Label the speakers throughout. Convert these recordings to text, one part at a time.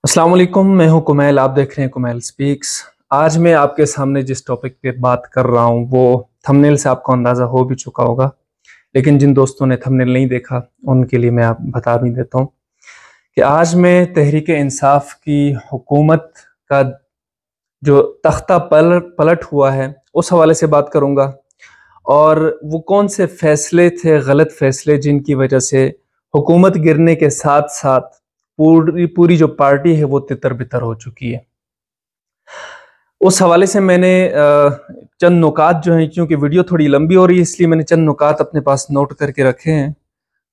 Speaker 1: السلام علیکم، میں ہوں کمیل، آپ دیکھ رہے ہیں کمیل سپیکس۔ آج میں آپ کے سامنے جس ٹاپک پہ بات کر رہا ہوں وہ تھمبنیل سے آپ کو اندازہ ہو بھی چکا ہوگا، لیکن جن دوستوں نے تھمبنیل نہیں دیکھا ان کے لیے میں آپ بتا بھی دیتا ہوں کہ آج میں تحریک انصاف کی حکومت کا جو تختہ پلٹ ہوا ہے اس حوالے سے بات کروں گا، اور وہ کون سے فیصلے تھے، غلط فیصلے، جن کی وجہ سے حکومت گرنے کے ساتھ ساتھ پوری جو پارٹی ہے وہ تتر بتر ہو چکی ہے۔ اس حوالے سے میں نے چند نکات جو ہیں، کیونکہ ویڈیو تھوڑی لمبی ہو رہی ہے اس لیے میں نے چند نکات اپنے پاس نوٹ کر کے رکھے ہیں،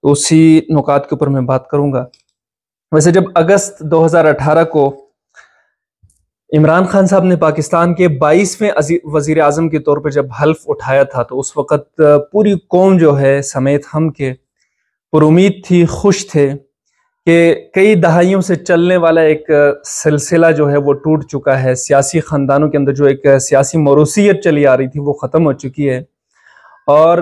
Speaker 1: تو اسی نکات کے اوپر میں بات کروں گا۔ ویسے جب اگست 2018 کو عمران خان صاحب نے پاکستان کے 22ویں وزیر اعظم کے طور پہ جب حلف اٹھایا تھا تو اس وقت پوری قوم جو ہے سمیت ہم کے پر امید تھی، خوش تھے کہ کئی دہائیوں سے چلنے والا ایک سلسلہ جو ہے وہ ٹوٹ چکا ہے، سیاسی خاندانوں کے اندر جو ایک سیاسی موروثیت چلی آ رہی تھی وہ ختم ہو چکی ہے، اور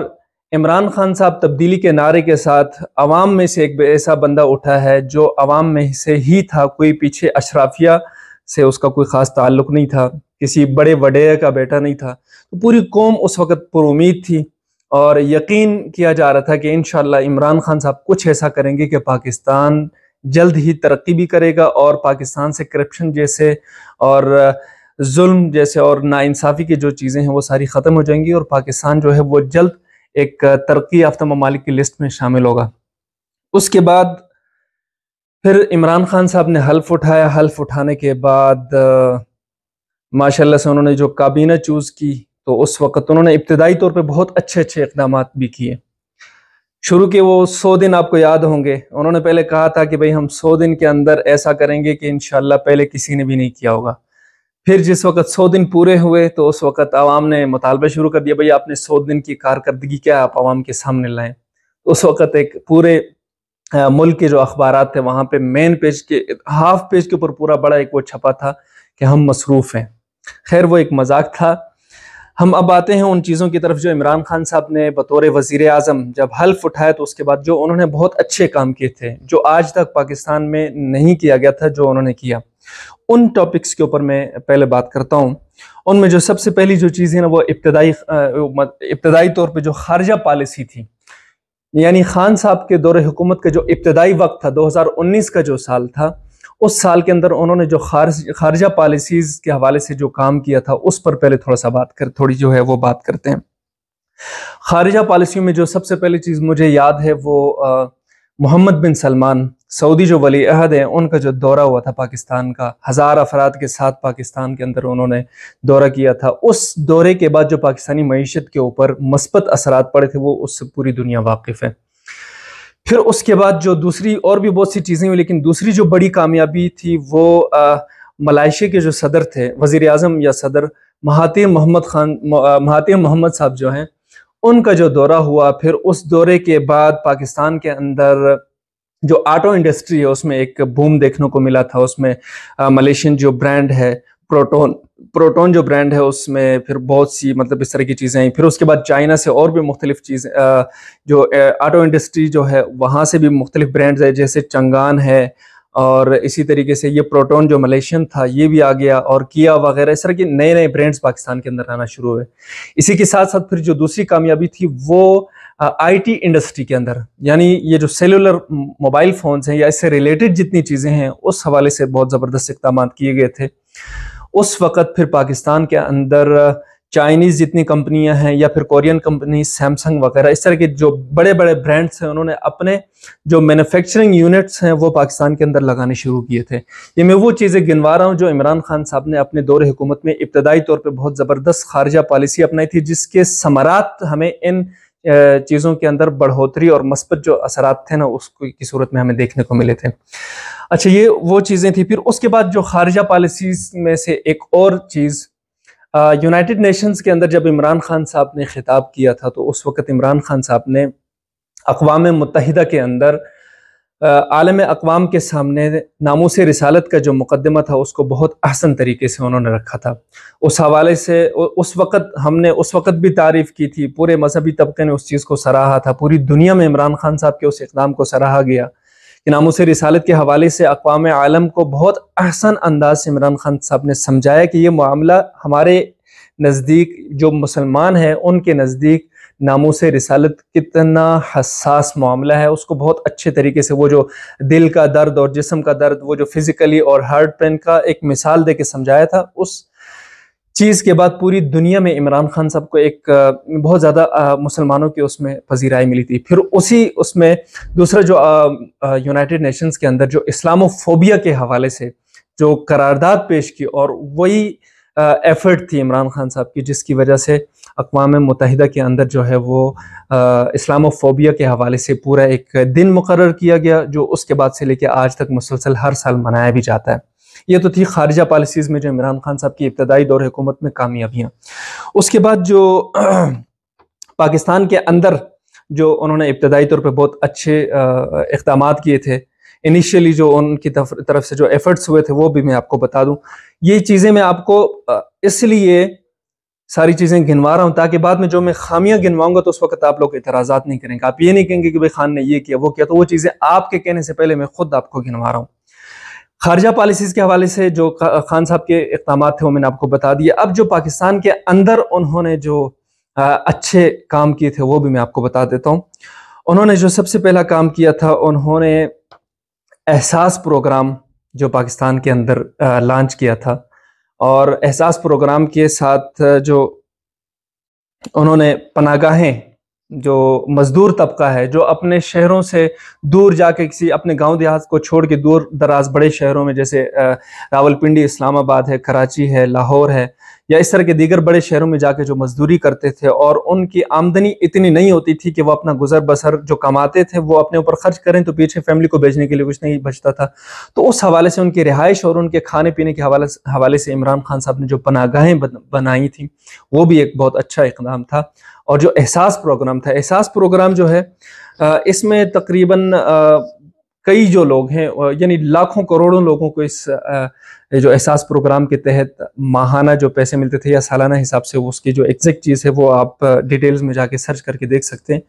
Speaker 1: عمران خان صاحب تبدیلی کے نعرے کے ساتھ عوام میں سے ایک ایسا بندہ اٹھا ہے جو عوام میں سے ہی تھا، کوئی پیچھے اشرافیہ سے اس کا کوئی خاص تعلق نہیں تھا، کسی بڑے وڈیرے کا بیٹا نہیں تھا، تو پوری قوم اس وقت پر امید تھی اور یقین کیا جا رہا تھا کہ انشاءاللہ عمران خان صاحب کچھ ایسا کریں گے کہ پاکستان جلد ہی ترقی بھی کرے گا اور پاکستان سے کرپشن جیسے اور ظلم جیسے اور ناانصافی کی جو چیزیں ہیں وہ ساری ختم ہو جائیں گی، اور پاکستان جو ہے وہ جلد ایک ترقی یافتہ ممالک کی لسٹ میں شامل ہوگا۔ اس کے بعد پھر عمران خان صاحب نے حلف اٹھایا، حلف اٹھانے کے بعد ماشاءاللہ سے انہوں نے جو کابینہ چوز کی تو اس وقت انہوں نے ابتدائی طور پہ بہت اچھے اقدامات بھی کیے۔ شروع کے وہ 100 دن آپ کو یاد ہوں گے، انہوں نے پہلے کہا تھا کہ بھئی ہم 100 دن کے اندر ایسا کریں گے کہ انشاءاللہ پہلے کسی نے بھی نہیں کیا ہوگا۔ پھر جس وقت 100 دن پورے ہوئے تو اس وقت عوام نے مطالبہ شروع کر دیا، بھئی آپ نے 100 دن کی کارکردگی کیا آپ عوام کے سامنے لائیں۔ اس وقت ایک پورے ملک کے جو اخبارات تھے وہاں پہ مین پیج کے ہاف پیج کے اوپر پورا بڑا ایک وہ چھپا تھا کہ ہم مصروف ہیں۔ خیر وہ ایک مذاق تھا۔ ہم اب آتے ہیں ان چیزوں کی طرف جو عمران خان صاحب نے بطور وزیر اعظم جب حلف اٹھایا تو اس کے بعد جو انہوں نے بہت اچھے کام کیے تھے، جو آج تک پاکستان میں نہیں کیا گیا تھا، جو انہوں نے کیا، ان ٹاپکس کے اوپر میں پہلے بات کرتا ہوں۔ ان میں جو سب سے پہلی جو چیز ہے نا وہ ابتدائی طور پہ جو خارجہ پالیسی تھی، یعنی خان صاحب کے دور حکومت کا جو ابتدائی وقت تھا، 2019 کا جو سال تھا، اس سال کے اندر انہوں نے جو خارجہ پالیسیز کے حوالے سے جو کام کیا تھا اس پر پہلے تھوڑی جو ہے وہ بات کرتے ہیں۔ خارجہ پالیسیوں میں جو سب سے پہلی چیز مجھے یاد ہے وہ محمد بن سلمان سعودی جو ولی عہد ہیں ان کا جو دورہ ہوا تھا پاکستان کا، 1000 افراد کے ساتھ پاکستان کے اندر انہوں نے دورہ کیا تھا۔ اس دورے کے بعد جو پاکستانی معیشت کے اوپر مثبت اثرات پڑے تھے وہ اس سے پوری دنیا واقف ہے۔ پھر اس کے بعد جو دوسری اور بھی بہت سی چیزیں ہوئی، لیکن دوسری جو بڑی کامیابی تھی وہ ملائیشیا کے جو صدر تھے، وزیر اعظم یا صدر مہاتیر محمد صاحب جو ہیں، ان کا جو دورہ ہوا۔ پھر اس دورے کے بعد پاکستان کے اندر جو آٹو انڈسٹری ہے اس میں ایک بوم دیکھنے کو ملا تھا، اس میں ملیشین جو برانڈ ہے پروٹون جو برانڈ ہے اس میں پھر بہت سی مطلب اس طرح کی چیزیں آئیں۔ پھر اس کے بعد چائنا سے اور بھی مختلف چیزیں جو آٹو انڈسٹری جو ہے وہاں سے بھی مختلف برانڈز ہے، جیسے چنگان ہے، اور اسی طریقے سے یہ پروٹون جو ملیشین تھا یہ بھی آ گیا، اور کیا وغیرہ اس طرح کے نئے نئے برانڈز پاکستان کے اندر آنا شروع ہوئے۔ اسی کے ساتھ ساتھ پھر جو دوسری کامیابی تھی وہ آئی ٹی انڈسٹری کے اندر، یعنی یہ جو سیلولر موبائل فونز ہیں یا اس سے ریلیٹڈ جتنی چیزیں ہیں اس حوالے سے بہت زبردست اقدامات کیے گئے تھے۔ اس وقت پھر پاکستان کے اندر چائنیز جتنی کمپنیاں ہیں یا پھر کورین کمپنی سیمسنگ وغیرہ اس طرح کے جو بڑے بڑے برانڈز ہیں انہوں نے اپنے جو مینوفیکچرنگ یونٹس ہیں وہ پاکستان کے اندر لگانے شروع کیے تھے۔ یہ میں وہ چیزیں گنوا رہا ہوں جو عمران خان صاحب نے اپنے دور حکومت میں ابتدائی طور پہ بہت زبردست خارجہ پالیسی اپنائی تھی، جس کے ثمرات ہمیں ان چیزوں کے اندر بڑھوتری اور مثبت جو اثرات تھے نا اس کی صورت میں ہمیں دیکھنے کو ملے تھے۔ اچھا یہ وہ چیزیں تھیں۔ پھر اس کے بعد جو خارجہ پالیسیز میں سے ایک اور چیز، یونائٹڈ نیشنز کے اندر جب عمران خان صاحب نے خطاب کیا تھا تو اس وقت عمران خان صاحب نے اقوام متحدہ کے اندر عالم اقوام کے سامنے ناموس رسالت کا جو مقدمہ تھا اس کو بہت احسن طریقے سے انہوں نے رکھا تھا۔ اس حوالے سے اس وقت ہم نے اس وقت بھی تعریف کی تھی، پورے مذہبی طبقے نے اس چیز کو سراہا تھا، پوری دنیا میں عمران خان صاحب کے اس اقدام کو سراہا گیا کہ ناموس رسالت کے حوالے سے اقوام عالم کو بہت احسن انداز سے عمران خان صاحب نے سمجھایا کہ یہ معاملہ ہمارے نزدیک جو مسلمان ہیں ان کے نزدیک ناموس رسالت کتنا حساس معاملہ ہے، اس کو بہت اچھے طریقے سے وہ جو دل کا درد اور جسم کا درد، وہ جو فزیکلی اور ہارٹ پین کا ایک مثال دے کے سمجھایا تھا۔ اس چیز کے بعد پوری دنیا میں عمران خان صاحب کو ایک بہت زیادہ مسلمانوں کی اس میں پذیرائی ملی تھی۔ پھر اس میں دوسرا جو یونائٹڈ نیشنز کے اندر جو اسلامو فوبیا کے حوالے سے جو قرارداد پیش کی، اور وہی ایفرٹ تھی عمران خان صاحب کی جس کی وجہ سے اقوام متحدہ کے اندر جو ہے وہ اسلامو فوبیا کے حوالے سے پورا ایک دن مقرر کیا گیا، جو اس کے بعد سے لے کے آج تک مسلسل ہر سال منایا بھی جاتا ہے۔ یہ تو تھی خارجہ پالیسیز میں جو عمران خان صاحب کی ابتدائی دور حکومت میں کامیابیاں۔ اس کے بعد جو پاکستان کے اندر جو انہوں نے ابتدائی طور پہ بہت اچھے اقدامات کیے تھے، انیشیلی جو ان کی طرف سے جو ایفرٹس ہوئے تھے وہ بھی میں آپ کو بتا دوں۔ یہ چیزیں میں آپ کو اس لیے ساری چیزیں گنوا رہا ہوں تاکہ بعد میں جو میں خامیاں گنواؤں گا تو اس وقت آپ لوگ اعتراضات نہیں کریں گے، آپ یہ نہیں کہیں گے کہ بھئی خان نے یہ کیا وہ کیا، تو وہ چیزیں آپ کے کہنے سے پہلے میں خود آپ کو گنوا رہا ہوں۔ خارجہ پالیسیز کے حوالے سے جو خان صاحب کے اقدامات تھے وہ میں نے آپ کو بتا دیا۔ اب جو پاکستان کے اندر انہوں نے جو اچھے کام کیے تھے وہ بھی میں آپ کو بتا دیتا ہوں۔ انہوں نے جو سب سے پہلا کام کیا تھا، انہوں نے احساس پروگرام جو پاکستان کے اندر لانچ کیا تھا، اور احساس پروگرام کے ساتھ جو انہوں نے پناہ گاہیں، جو مزدور طبقہ ہے جو اپنے شہروں سے دور جا کے کسی اپنے گاؤں دیہات کو چھوڑ کے دور دراز بڑے شہروں میں جیسے راولپنڈی، اسلام آباد ہے، کراچی ہے، لاہور ہے، یا اس طرح کے دیگر بڑے شہروں میں جا کے جو مزدوری کرتے تھے، اور ان کی آمدنی اتنی نہیں ہوتی تھی کہ وہ اپنا گزر بسر جو کماتے تھے وہ اپنے اوپر خرچ کریں تو پیچھے فیملی کو بھیجنے کے لیے کچھ نہیں بچتا تھا، تو اس حوالے سے ان کی رہائش اور ان کے کھانے پینے کے حوالے سے عمران خان صاحب نے جو پناہ گاہیں بنائی تھیں وہ بھی ایک بہت اچھا اقدام تھا۔ اور جو احساس پروگرام تھا، احساس پروگرام جو ہے اس میں تقریباً کئی جو لوگ ہیں، یعنی لاکھوں کروڑوں لوگوں کو اس جو احساس پروگرام کے تحت ماہانہ جو پیسے ملتے تھے یا سالانہ حساب سے، اس کی جو ایگزیکٹ چیز ہے وہ آپ ڈیٹیلز میں جا کے سرچ کر کے دیکھ سکتے ہیں۔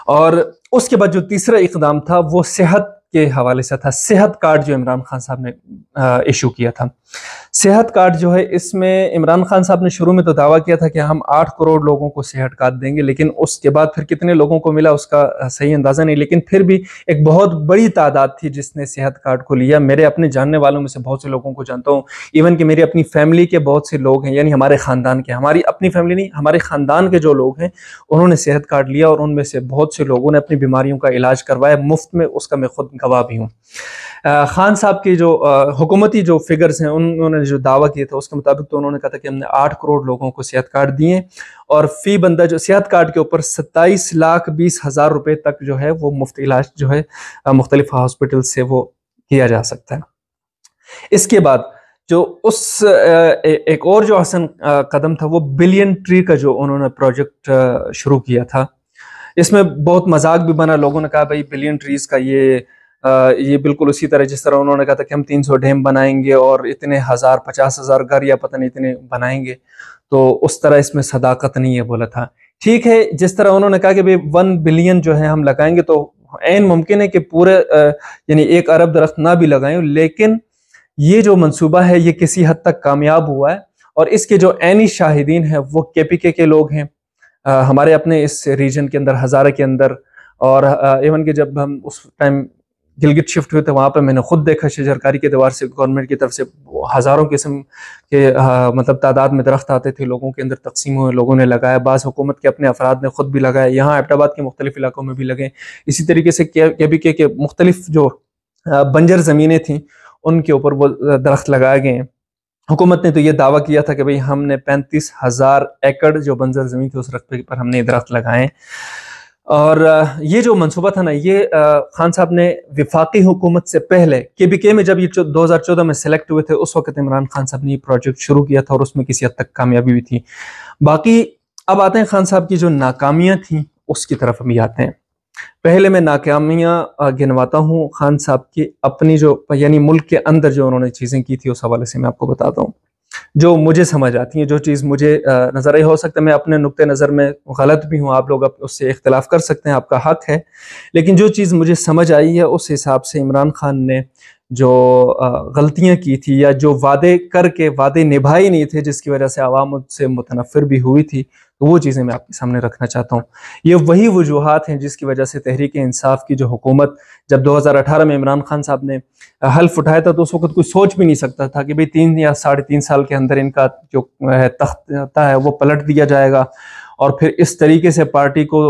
Speaker 1: اور اس کے بعد جو تیسرا اقدام تھا وہ صحت کے حوالے سے تھا، صحت کارڈ جو عمران خان صاحب نے ایشو کیا تھا۔ صحت کارڈ جو ہے اس میں عمران خان صاحب نے شروع میں تو دعویٰ کیا تھا کہ ہم 8 کروڑ لوگوں کو صحت کارڈ دیں گے، لیکن اس کے بعد پھر کتنے لوگوں کو ملا اس کا صحیح اندازہ نہیں، لیکن پھر بھی ایک بہت بڑی تعداد تھی جس نے صحت کارڈ کو لیا۔ میرے اپنے جاننے والوں میں سے بہت سے لوگوں کو جانتا ہوں، ایون کہ میری اپنی فیملی کے بہت سے لوگ ہیں، یعنی ہمارے خاندان کے، ہماری اپنی فیملی نہیں، ہمارے خاندان کے جو لوگ ہیں انہوں نے صحت کارڈ لیا، اور ان میں سے بہت سے لوگوں نے اپنی بیماریوں کا علاج کروایا مفت میں، اس کا میں خود گواہ بھی ہوں۔ خان صاحب کی جو حکومتی جو فگرز ہیں انہوں نے جو دعویٰ کیا تھا اس کے مطابق تو انہوں نے کہا تھا کہ ہم نے 8 کروڑ لوگوں کو صحت کارڈ دیے، اور فی بندہ جو صحت کارڈ کے اوپر 27,20,000 روپے تک جو ہے وہ مفت علاج جو ہے مختلف ہاسپٹل سے وہ کیا جا سکتا ہے۔ اس کے بعد جو ایک اور جو حسن قدم تھا وہ بلین ٹری کا جو انہوں نے پروجیکٹ شروع کیا تھا۔ اس میں بہت مذاق بھی بنا، لوگوں نے کہا بھائی بلین ٹریز کا یہ بالکل اسی طرح جس طرح انہوں نے کہا تھا کہ ہم 300 ڈیم بنائیں گے اور اتنے 50,000 گھر یا پتہ نہیں اتنے بنائیں گے، تو اس طرح اس میں صداقت نہیں ہے بولا تھا۔ ٹھیک ہے، جس طرح انہوں نے کہا کہ 1 بلین جو ہے ہم لگائیں گے تو عین ممکن ہے کہ پورے یعنی 1 ارب درخت نہ بھی لگائیں، لیکن یہ جو منصوبہ ہے یہ کسی حد تک کامیاب ہوا ہے، اور اس کے جو عینی شاہدین ہیں وہ KPK کے لوگ ہیں ہمارے اپنے اس ریجن کے اندر، ہزارہ کے اندر، اور ایون کہ جب ہم اس ٹائم گلگت شفٹ ہوئے تھے وہاں پہ میں نے خود دیکھا شجرکاری کے اعتبار سے گورنمنٹ کی طرف سے ہزاروں قسم کے مطلب تعداد میں درخت آتے تھے، لوگوں کے اندر تقسیم ہوئے، لوگوں نے لگایا، بعض حکومت کے اپنے افراد نے خود بھی لگایا، یہاں ایبٹ آباد کے مختلف علاقوں میں بھی لگے۔ اسی طریقے سے KPK کے مختلف جو بنجر زمینیں تھیں ان کے اوپر وہ درخت لگائے گئے ہیں۔ حکومت نے تو یہ دعویٰ کیا تھا کہ بھئی ہم نے 35,000 ایکڑ جو بنجر زمین تھی اس رقبے پر ہم نے درخت لگائے، اور یہ جو منصوبہ تھا نا یہ خان صاحب نے وفاقی حکومت سے پہلے KPK میں جب یہ 2014 میں سلیکٹ ہوئے تھے اس وقت عمران خان صاحب نے یہ پروجیکٹ شروع کیا تھا، اور اس میں کسی حد تک کامیابی بھی تھی۔ باقی اب آتے ہیں خان صاحب کی جو ناکامیاں تھیں اس کی طرف ہم بھی آتے ہیں۔ پہلے میں ناکامیاں گنواتا ہوں خان صاحب کی اپنی جو یعنی ملک کے اندر جو انہوں نے چیزیں کی تھی اس حوالے سے میں آپ کو بتاتا ہوں۔ جو مجھے سمجھ آتی ہیں، جو چیز مجھے نظر آئی، ہو سکتا ہے میں اپنے نقطہ نظر میں غلط بھی ہوں، آپ لوگ اس سے اختلاف کر سکتے ہیں، آپ کا حق ہے، لیکن جو چیز مجھے سمجھ آئی ہے اس حساب سے عمران خان نے جو غلطیاں کی تھی یا جو وعدے کر کے وعدے نبھائے نہیں تھے جس کی وجہ سے عوام سے متنفر بھی ہوئی تھی، تو وہ چیزیں میں آپ کے سامنے رکھنا چاہتا ہوں۔ یہ وہی وجوہات ہیں جس کی وجہ سے تحریک انصاف کی جو حکومت جب 2018 میں عمران خان صاحب نے حلف اٹھایا تھا تو اس وقت کوئی سوچ بھی نہیں سکتا تھا کہ بھئی 3 یا 3.5 سال کے اندر ان کا جو تخت ہے وہ پلٹ دیا جائے گا اور پھر اس طریقے سے پارٹی کو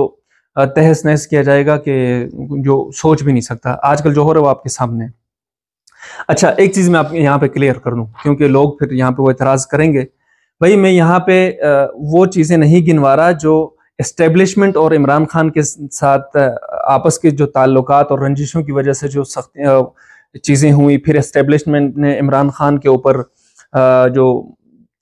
Speaker 1: تہس نہس کیا جائے گا کہ جو سوچ بھی نہیں سکتا۔ آج کل جو ہو رہا ہے وہ آپ کے سامنے۔ اچھا، ایک چیز میں آپ یہاں پہ کلیئر کر دوں کیونکہ لوگ پھر یہاں پہ وہ اعتراض کریں گے، بھائی میں یہاں پہ وہ چیزیں نہیں گنوا رہا جو اسٹیبلشمنٹ اور عمران خان کے ساتھ آپس کے جو تعلقات اور رنجشوں کی وجہ سے جو سخت چیزیں ہوئی، پھر اسٹیبلشمنٹ نے عمران خان کے اوپر جو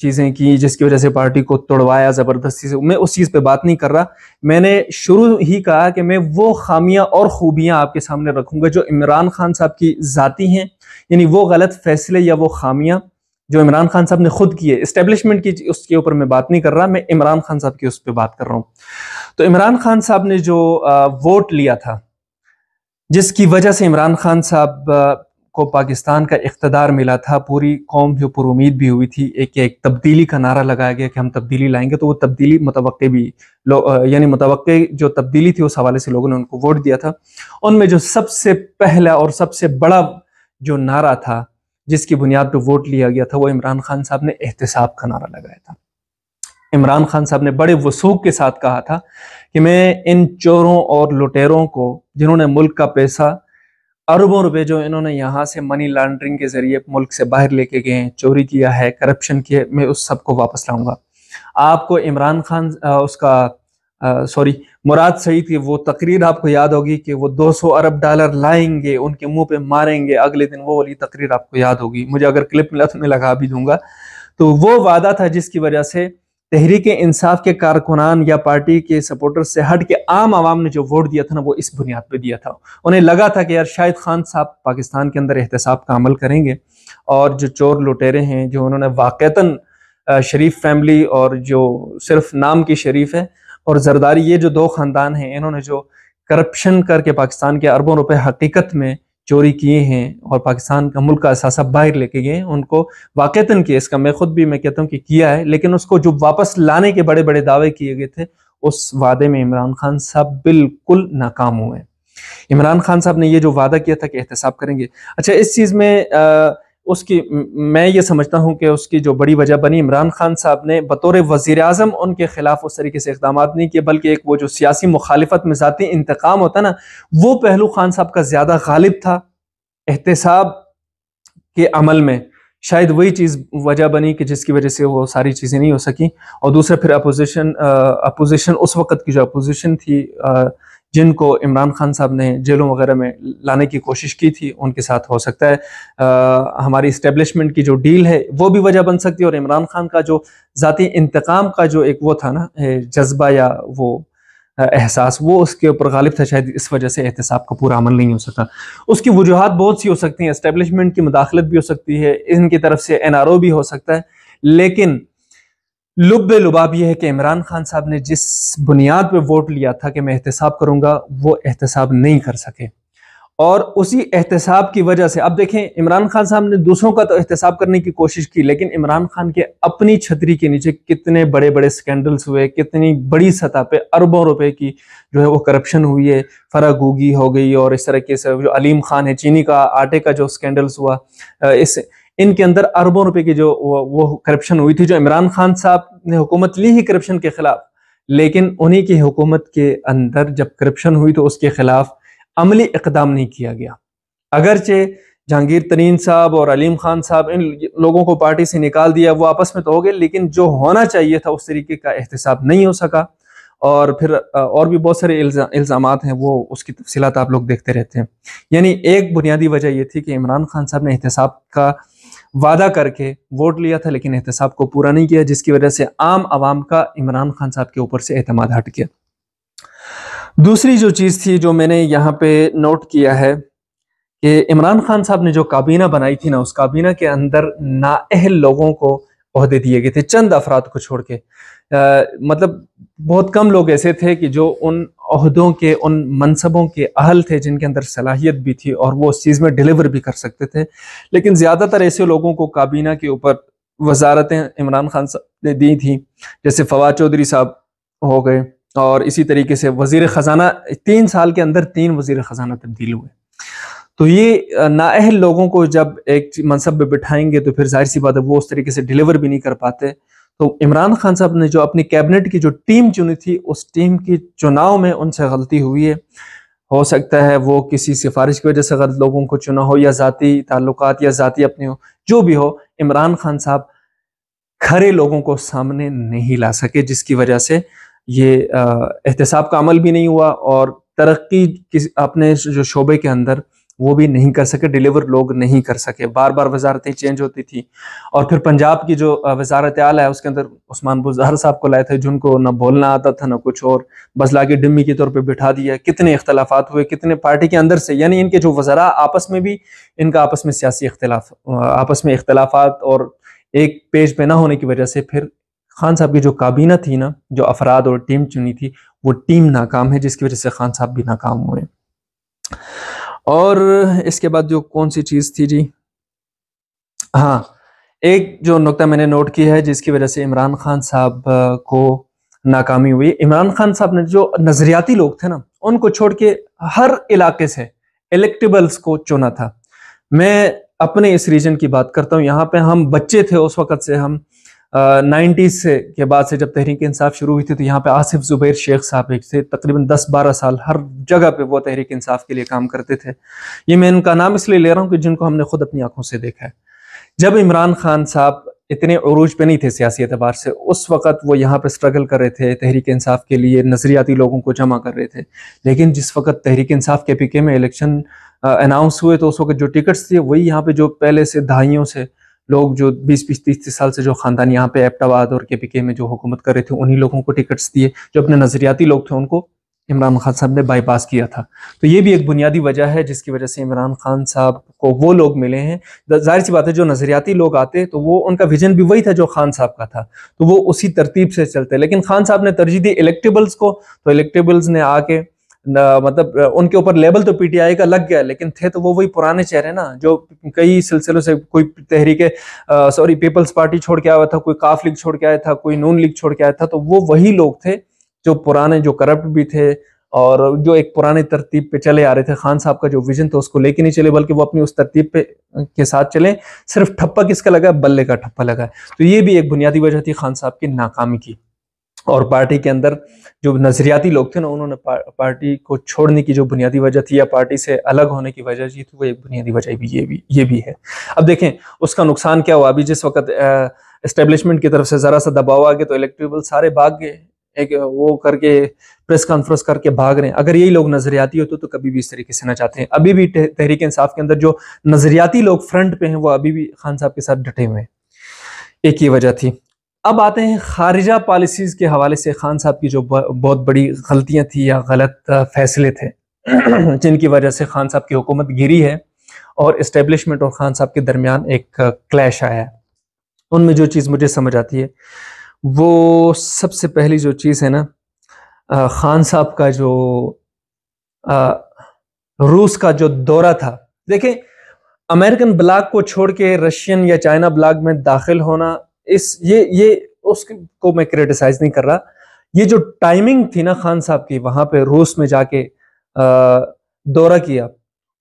Speaker 1: چیزیں کی جس کی وجہ سے پارٹی کو توڑوایا زبردستی سے، میں اس چیز پہ بات نہیں کر رہا۔ میں نے شروع ہی کہا کہ میں وہ خامیاں اور خوبیاں آپ کے سامنے رکھوں گا جو عمران خان صاحب کی ذاتی ہیں، یعنی وہ غلط فیصلے یا وہ خامیاں جو عمران خان صاحب نے خود کیے، اسٹیبلشمنٹ کی اس کے اوپر میں بات نہیں کر رہا، میں عمران خان صاحب کی اس پہ بات کر رہا ہوں۔ تو عمران خان صاحب نے جو ووٹ لیا تھا جس کی وجہ سے عمران خان صاحب کو پاکستان کا اقتدار ملا تھا، پوری قوم جو پر امید بھی ہوئی تھی، ایک تبدیلی کا نعرہ لگایا گیا کہ ہم تبدیلی لائیں گے، تو وہ تبدیلی متوقع بھی یعنی متوقع جو تبدیلی تھی اس حوالے سے لوگوں نے ان کو ووٹ دیا تھا۔ ان میں جو سب سے پہلا اور سب سے بڑا جو نعرہ تھا جس کی بنیاد پہ ووٹ لیا گیا تھا وہ عمران خان صاحب نے احتساب کا نعرہ لگایا تھا۔ عمران خان صاحب نے بڑے وثوق کے ساتھ کہا تھا کہ میں ان چوروں اور لٹیروں کو جنہوں نے ملک کا پیسہ اربوں روپے جو انہوں نے یہاں سے منی لانڈرنگ کے ذریعے ملک سے باہر لے کے گئے ہیں، چوری کیا ہے، کرپشن کیا، میں اس سب کو واپس لاؤں گا۔ آپ کو عمران خان مراد سعید کی وہ تقریر آپ کو یاد ہوگی کہ وہ 200 ارب ڈالر لائیں گے، ان کے منہ پہ ماریں گے، اگلے دن وہ والی تقریر آپ کو یاد ہوگی، مجھے اگر کلپ ملا تو میں لگا بھی دوں گا۔ تو وہ وعدہ تھا جس کی وجہ سے تحریک انصاف کے کارکنان یا پارٹی کے سپورٹر سے ہٹ کے عام عوام نے جو ووٹ دیا تھا نا وہ اس بنیاد پہ دیا تھا۔ انہیں لگا تھا کہ یار شاید خان صاحب پاکستان کے اندر احتساب کا عمل کریں گے اور جو چور لٹیرے ہیں جو انہوں نے واقعتاً شریف فیملی اور جو صرف نام کی شریف ہے اور زرداری، یہ جو دو خاندان ہیں، انہوں نے جو کرپشن کر کے پاکستان کے اربوں روپے حقیقت میں چوری کیے ہیں اور پاکستان کا ملک کا اثاثہ باہر لے کے گئے ہیں، ان کو واقعتاً کیا، اس کا میں خود بھی میں کہتا ہوں کہ کیا ہے، لیکن اس کو جو واپس لانے کے بڑے بڑے دعوے کیے گئے تھے اس وعدے میں عمران خان صاحب بالکل ناکام ہوئے ہیں۔ عمران خان صاحب نے یہ جو وعدہ کیا تھا کہ احتساب کریں گے، اچھا اس چیز میں اس کی میں یہ سمجھتا ہوں کہ اس کی جو بڑی وجہ بنی، عمران خان صاحب نے بطور وزیر اعظم ان کے خلاف اس طریقے سے اقدامات نہیں کیے، بلکہ ایک وہ جو سیاسی مخالفت میں ذاتی انتقام ہوتا ہے نا، وہ پہلو خان صاحب کا زیادہ غالب تھا احتساب کے عمل میں۔ شاید وہی چیز وجہ بنی کہ جس کی وجہ سے وہ ساری چیزیں نہیں ہو سکیں۔ اور دوسرا پھر اپوزیشن اس وقت کی جو اپوزیشن تھی جن کو عمران خان صاحب نے جیلوں وغیرہ میں لانے کی کوشش کی تھی، ان کے ساتھ ہو سکتا ہے ہماری اسٹیبلشمنٹ کی جو ڈیل ہے وہ بھی وجہ بن سکتی ہے، اور عمران خان کا جو ذاتی انتقام کا جو ایک وہ تھا نا جذبہ یا وہ احساس، وہ اس کے اوپر غالب تھا، شاید اس وجہ سے احتساب کا پورا عمل نہیں ہو سکا۔ اس کی وجوہات بہت سی ہو سکتی ہیں، اسٹیبلشمنٹ کی مداخلت بھی ہو سکتی ہے، ان کی طرف سے NRO بھی ہو سکتا ہے، لیکن لب لباب یہ ہے کہ عمران خان صاحب نے جس بنیاد پہ ووٹ لیا تھا کہ میں احتساب کروں گا، وہ احتساب نہیں کر سکے، اور اسی احتساب کی وجہ سے اب دیکھیں عمران خان صاحب نے دوسروں کا تو احتساب کرنے کی کوشش کی، لیکن عمران خان کے اپنی چھتری کے نیچے کتنے بڑے بڑے سکینڈلز ہوئے، کتنی بڑی سطح پہ اربوں روپے کی جو ہے وہ کرپشن ہوئی ہے، فرا گوگی ہو گئی، اور اس طرح سے جو علیم خان ہے چینی کا آٹے کا جو سکینڈلز ہوا، ان کے اندر اربوں روپے کی جو وہ کرپشن ہوئی تھی، جو عمران خان صاحب نے حکومت لی ہی کرپشن کے خلاف، لیکن انہی کی حکومت کے اندر جب کرپشن ہوئی تو اس کے خلاف عملی اقدام نہیں کیا گیا۔ اگرچہ جہانگیر ترین صاحب اور علیم خان صاحب ان لوگوں کو پارٹی سے نکال دیا، وہ آپس میں تو ہو گئے، لیکن جو ہونا چاہیے تھا اس طریقے کا احتساب نہیں ہو سکا، اور پھر اور بھی بہت سارے الزامات ہیں، وہ اس کی تفصیلات آپ لوگ دیکھتے رہتے ہیں۔ یعنی ایک بنیادی وجہ یہ تھی کہ عمران خان صاحب نے احتساب کا وعدہ کر کے ووٹ لیا تھا لیکن احتساب کو پورا نہیں کیا، جس کی وجہ سے عام عوام کا عمران خان صاحب کے اوپر سے اعتماد ہٹ گیا۔ دوسری جو چیز تھی جو میں نے یہاں پہ نوٹ کیا ہے کہ عمران خان صاحب نے جو کابینہ بنائی تھی نا، اس کابینہ کے اندر نااہل لوگوں کو عہدے دیے گئے تھے چند افراد کو چھوڑ کے. مطلب بہت کم لوگ ایسے تھے کہ جو ان عہدوں کے ان منصبوں کے اہل تھے جن کے اندر صلاحیت بھی تھی اور وہ اس چیز میں ڈیلیور بھی کر سکتے تھے. لیکن زیادہ تر ایسے لوگوں کو کابینہ کے اوپر وزارتیں عمران خان صاحب نے دی تھیں, جیسے فواد چودھری صاحب ہو گئے, اور اسی طریقے سے وزیر خزانہ 3 سال کے اندر 3 وزیر خزانہ تبدیل ہوئے. تو یہ نااہل لوگوں کو جب ایک منصب پہ بٹھائیں گے تو پھر ظاہر سی بات ہے وہ اس طریقے سے ڈیلیور بھی نہیں کر پاتے. تو عمران خان صاحب نے جو اپنی کیبنٹ کی جو ٹیم چنی تھی, اس ٹیم کی چناؤ میں ان سے غلطی ہوئی ہے. ہو سکتا ہے وہ کسی سفارش کی وجہ سے غلط لوگوں کو چنا ہو, یا ذاتی تعلقات یا ذاتی اپنے ہو, جو بھی ہو. عمران خان صاحب کھرے لوگوں کو سامنے نہیں لا سکے, جس کی وجہ سے یہ احتساب کا عمل بھی نہیں ہوا, اور ترقی اپنے جو شعبے کے اندر وہ بھی نہیں کر سکے, ڈیلیور لوگ نہیں کر سکے. بار بار وزارتیں چینج ہوتی تھی, اور پھر پنجاب کی جو وزارت اعلیٰ ہے اس کے اندر عثمان بزدار صاحب کو لائے تھے جن کو نہ بولنا آتا تھا نہ کچھ اور, بس لا کے ڈمی کے طور پہ بٹھا دیا. کتنے اختلافات ہوئے, کتنے پارٹی کے اندر سے, یعنی ان کے جو وزراء آپس میں بھی ان کا آپس میں سیاسی اختلافات اور ایک پیج پہ نہ ہونے کی وجہ سے پھر خان صاحب کی جو کابینہ تھی نا, جو افراد اور ٹیم چنی تھی, وہ ٹیم ناکام ہے, جس کی وجہ سے خان صاحب بھی ناکام ہوئے. اور اس کے بعد جو کون سی چیز تھی جی, ہاں ایک جو نقطہ میں نے نوٹ کیا ہے جس کی وجہ سے عمران خان صاحب کو ناکامی ہوئی. عمران خان صاحب نے جو نظریاتی لوگ تھے نا ان کو چھوڑ کے ہر علاقے سے الیکٹیبلز کو چنا تھا. میں اپنے اس ریجن کی بات کرتا ہوں, یہاں پہ ہم بچے تھے اس وقت سے, ہم 90s کے بعد سے جب تحریک انصاف شروع ہوئی تھی تو یہاں پہ آصف زبیر شیخ صاحب ایک تھے, تقریباً 10-12 سال ہر جگہ پہ وہ تحریک انصاف کے لیے کام کرتے تھے. یہ میں ان کا نام اس لیے لے رہا ہوں کہ جن کو ہم نے خود اپنی آنکھوں سے دیکھا ہے. جب عمران خان صاحب اتنے عروج پہ نہیں تھے سیاسی اعتبار سے, اس وقت وہ یہاں پہ سٹرگل کر رہے تھے, تحریک انصاف کے لیے نظریاتی لوگوں کو جمع کر رہے تھے. لیکن جس وقت تحریک انصاف کے PK میں الیکشن اناؤنس ہوئے تو اس وقت جو ٹکٹس تھے وہی یہاں پہ جو پہلے سے دہائیوں سے لوگ جو 20-30 سال سے جو خاندان یہاں پہ ایبٹ آباد اور KPK میں جو حکومت کر رہے تھے انہی لوگوں کو ٹکٹس دیے. جو اپنے نظریاتی لوگ تھے ان کو عمران خان صاحب نے بائی پاس کیا تھا. تو یہ بھی ایک بنیادی وجہ ہے جس کی وجہ سے عمران خان صاحب کو وہ لوگ ملے ہیں. ظاہر سی بات ہے جو نظریاتی لوگ آتے تو وہ ان کا ویژن بھی وہی تھا جو خان صاحب کا تھا, تو وہ اسی ترتیب سے چلتے. لیکن خان صاحب نے ترجیح دی الیکٹیبلز کو, تو الیکٹیبلز نے آ کے مطلب ان کے اوپر لیبل تو PTI کا لگ گیا, لیکن تھے تو وہ وہی پرانے چہرے نا جو کئی سلسلوں سے, کوئی پیپلز پارٹی چھوڑ کے آیا تھا, کوئی کاف لیگ چھوڑ کے آیا تھا, کوئی نون لیگ چھوڑ کے آیا تھا. تو وہ وہی لوگ تھے جو پرانے, جو کرپٹ بھی تھے اور جو ایک پرانے ترتیب پہ چلے آ رہے تھے. خان صاحب کا جو ویژن تھا اس کو لے کے نہیں چلے, بلکہ وہ اپنی اس ترتیب پہ کے ساتھ چلیں. صرف ٹھپا کس کا لگا, بلے کا ٹھپا لگا. تو یہ بھی ایک بنیادی وجہ تھی خان صاحب کی ناکامی کی. اور پارٹی کے اندر جو نظریاتی لوگ تھے نا انہوں نے پارٹی کو چھوڑنے کی جو بنیادی وجہ تھی یا پارٹی سے الگ ہونے کی وجہ تھی وہ ایک بنیادی وجہ بھی یہ بھی ہے. اب دیکھیں اس کا نقصان کیا ہوا. ابھی جس وقت اسٹیبلشمنٹ کی طرف سے ذرا سا دباؤ آ گیا تو الیکٹیبل سارے بھاگ گئے, ایک وہ کر کے پریس کانفرنس کر کے بھاگ رہے ہیں. اگر یہی لوگ نظریاتی ہوتے تو کبھی بھی اس طریقے سے نہ چاہتے ہیں. ابھی بھی تحریک انصاف کے اندر جو نظریاتی لوگ فرنٹ پہ ہیں وہ ابھی بھی خان صاحب کے ساتھ ڈٹے ہوئے ہیں. ایک ہی وجہ تھی. اب آتے ہیں خارجہ پالیسیز کے حوالے سے خان صاحب کی جو بہت بڑی غلطیاں تھی یا غلط فیصلے تھے جن کی وجہ سے خان صاحب کی حکومت گری ہے اور اسٹیبلشمنٹ اور خان صاحب کے درمیان ایک کلیش آیا ہے. ان میں جو چیز مجھے سمجھ آتی ہے وہ سب سے پہلی جو چیز ہے نا, خان صاحب کا جو روس کا جو دورہ تھا. دیکھیں امریکن بلاک کو چھوڑ کے رشین یا چائنا بلاک میں داخل ہونا, یہ اس کو میں کریٹیسائز نہیں کر رہا. یہ جو ٹائمنگ تھی نا خان صاحب کی وہاں پہ روس میں جا کے دورہ کیا,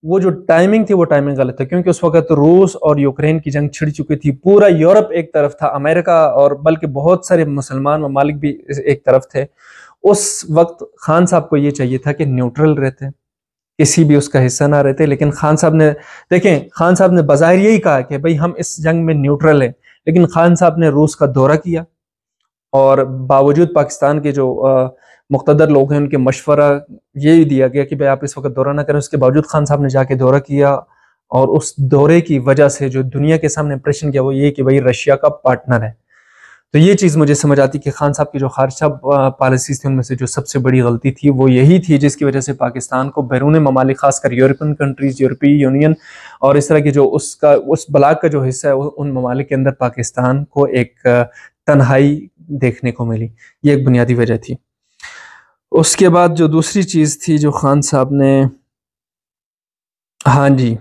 Speaker 1: وہ جو ٹائمنگ تھی وہ ٹائمنگ غلط ہے. کیونکہ اس وقت روس اور یوکرین کی جنگ چھڑ چکی تھی, پورا یورپ ایک طرف تھا, امریکہ اور بلکہ بہت سارے مسلمان ممالک بھی ایک طرف تھے. اس وقت خان صاحب کو یہ چاہیے تھا کہ نیوٹرل رہتے, کسی بھی اس کا حصہ نہ رہتے. لیکن خان صاحب نے دیکھیں خان صاحب نے بظاہر یہی کہا کہ بھئی ہم اس جنگ میں نیوٹرل ہیں, لیکن خان صاحب نے روس کا دورہ کیا اور باوجود پاکستان کے جو مقتدر لوگ ہیں ان کے مشورہ یہی دیا گیا کہ بھئی آپ اس وقت دورہ نہ کریں. اس کے باوجود خان صاحب نے جا کے دورہ کیا اور اس دورے کی وجہ سے جو دنیا کے سامنے امپریشن کیا وہ یہ کہ بھئی رشیا کا پارٹنر ہے. تو یہ چیز مجھے سمجھ آتی کہ خان صاحب کی جو خارجہ پالیسیز تھی ان میں سے جو سب سے بڑی غلطی تھی وہ یہی تھی جس کی وجہ سے پاکستان کو بیرون ممالک خاص کر یورپین کنٹریز، یورپی یونین اور اس طرح کے جو اس بلاک کا جو حصہ ہے ان ممالک کے اندر پاکستان کو ایک تنہائی دیکھنے کو ملی. یہ ایک بنیادی وجہ تھی. اس کے بعد جو دوسری چیز تھی جو خان صاحب نے، ہاں جی،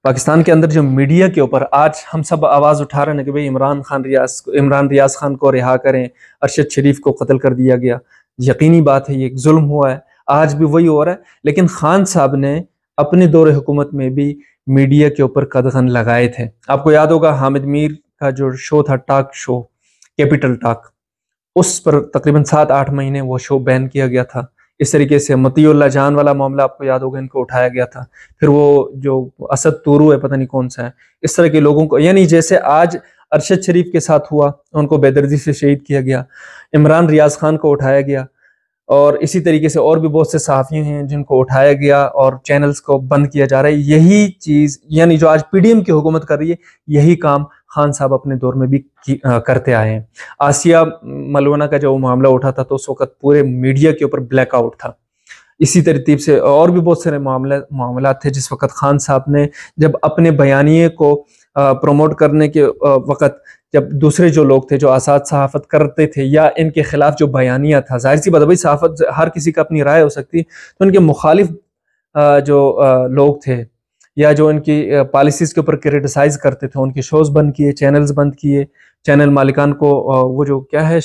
Speaker 1: پاکستان کے اندر جو میڈیا کے اوپر آج ہم سب آواز اٹھا رہے ہیں کہ بھئی عمران ریاض خان کو رہا کریں، ارشد شریف کو قتل کر دیا گیا. یقینی بات ہے یہ ایک ظلم ہوا ہے، آج بھی وہی ہو رہا ہے. لیکن خان صاحب نے اپنے دور حکومت میں بھی میڈیا کے اوپر قدغن لگائے تھے. آپ کو یاد ہوگا حامد میر کا جو شو تھا، ٹاک شو کیپٹل ٹاک، اس پر تقریباً 7-8 مہینے وہ شو بین کیا گیا تھا. اس طریقے سے مطیع اللہ جان والا معاملہ آپ کو یاد ہوگا، ان کو اٹھایا گیا تھا. پھر وہ جو اسد تورو ہے، پتہ نہیں کون سا ہے، اس طرح کے لوگوں کو، یعنی جیسے آج ارشد شریف کے ساتھ ہوا، ان کو بے دردی سے شہید کیا گیا، عمران ریاض خان کو اٹھایا گیا، اور اسی طریقے سے اور بھی بہت سے صحافی ہیں جن کو اٹھایا گیا اور چینلز کو بند کیا جا رہا ہے. یہی چیز یعنی جو آج پی ڈی ایم کی حکومت کر رہی ہے، یہی کام خان صاحب اپنے دور میں بھی کرتے آئے ہیں. آسیہ ملونہ کا جو معاملہ اٹھا تھا تو اس وقت پورے میڈیا کے اوپر بلیک آؤٹ تھا. اسی ترتیب سے اور بھی بہت سارے معاملات تھے جس وقت خان صاحب نے جب اپنے بیانیے کو پروموٹ کرنے کے وقت، جب دوسرے جو لوگ تھے جو آزاد صحافت کرتے تھے یا ان کے خلاف جو بیانیہ تھا، ظاہر سی بات ہے صحافت ہر کسی کا اپنی رائے ہو سکتی، تو ان کے مخالف جو لوگ تھے یا جو ان کی پالیسیز کے اوپر کرٹیسائز کرتے تھے، ان کے شوز بند کیے، چینلز بند کیے. چینل مالکان کو وہ جو کیا ہے میر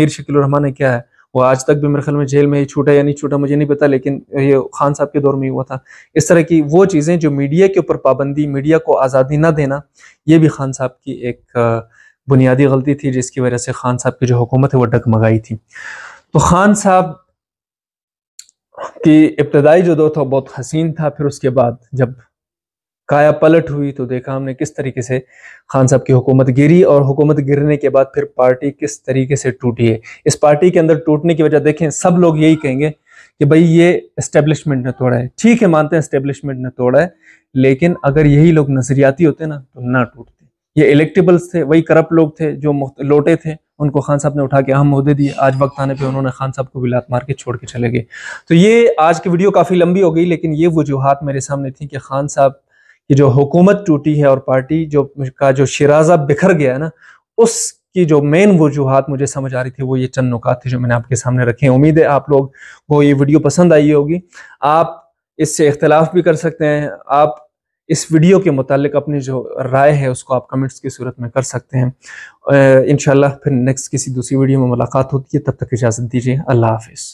Speaker 1: شکیل الرحمان ہے، کیا ہے وہ، آج تک بھی میرے خیال میں جیل میں ہی چھوٹا یا نہیں چھوٹا مجھے نہیں پتا، لیکن یہ خان صاحب کے دور میں ہی ہوا تھا. اس طرح کی وہ چیزیں جو میڈیا کے اوپر پابندی، میڈیا کو آزادی نہ دینا، یہ بھی خان صاحب کی ایک بنیادی غلطی تھی جس کی وجہ سے خان صاحب کی جو حکومت ہے وہ ڈگمگائی تھی. تو خان صاحب کی ابتدائی جو دور تھا بہت حسین تھا. پھر اس کے بعد جب کایا پلٹ ہوئی تو دیکھا ہم نے کس طریقے سے خان صاحب کی حکومت گری، اور حکومت گرنے کے بعد پھر پارٹی کس طریقے سے ٹوٹی ہے. اس پارٹی کے اندر ٹوٹنے کی وجہ دیکھیں، سب لوگ یہی کہیں گے کہ بھئی یہ اسٹیبلشمنٹ نے توڑا ہے. ٹھیک ہے، مانتے ہیں اسٹیبلشمنٹ نے توڑا ہے، لیکن اگر یہی لوگ نظریاتی ہوتے نا تو نہ ٹوٹتے. یہ الیکٹیبلز تھے، وہی کرپٹ لوگ تھے جو لوٹے تھے، ان کو خان صاحب نے اٹھا کے اہم عہدے دیے. آج وقت آنے پہ انہوں نے خان صاحب کو بھی لات مار کے چھوڑ کے چلے گئے. تو یہ آج کی ویڈیو کافی لمبی ہو گئی، لیکن یہ وجوہات میرے سامنے تھی کہ خان صاحب کی جو حکومت ٹوٹی ہے اور پارٹی جو شیرازہ بکھر گیا ہے نا، اس کی جو مین وجوہات مجھے سمجھ آ رہی تھی وہ یہ چند نکات تھے جو میں نے آپ کے سامنے رکھے ہیں. امید ہے آپ لوگ کو یہ ویڈیو پسند آئی ہوگی. آپ اس سے اختلاف بھی کر سکتے ہیں. آپ اس ویڈیو کے متعلق اپنی جو رائے ہے اس کو آپ کمنٹس کی صورت میں کر سکتے ہیں. انشاءاللہ پھر نیکسٹ کسی دوسری ویڈیو میں ملاقات ہوتی ہے. تب تک اجازت دیجیے. اللہ حافظ.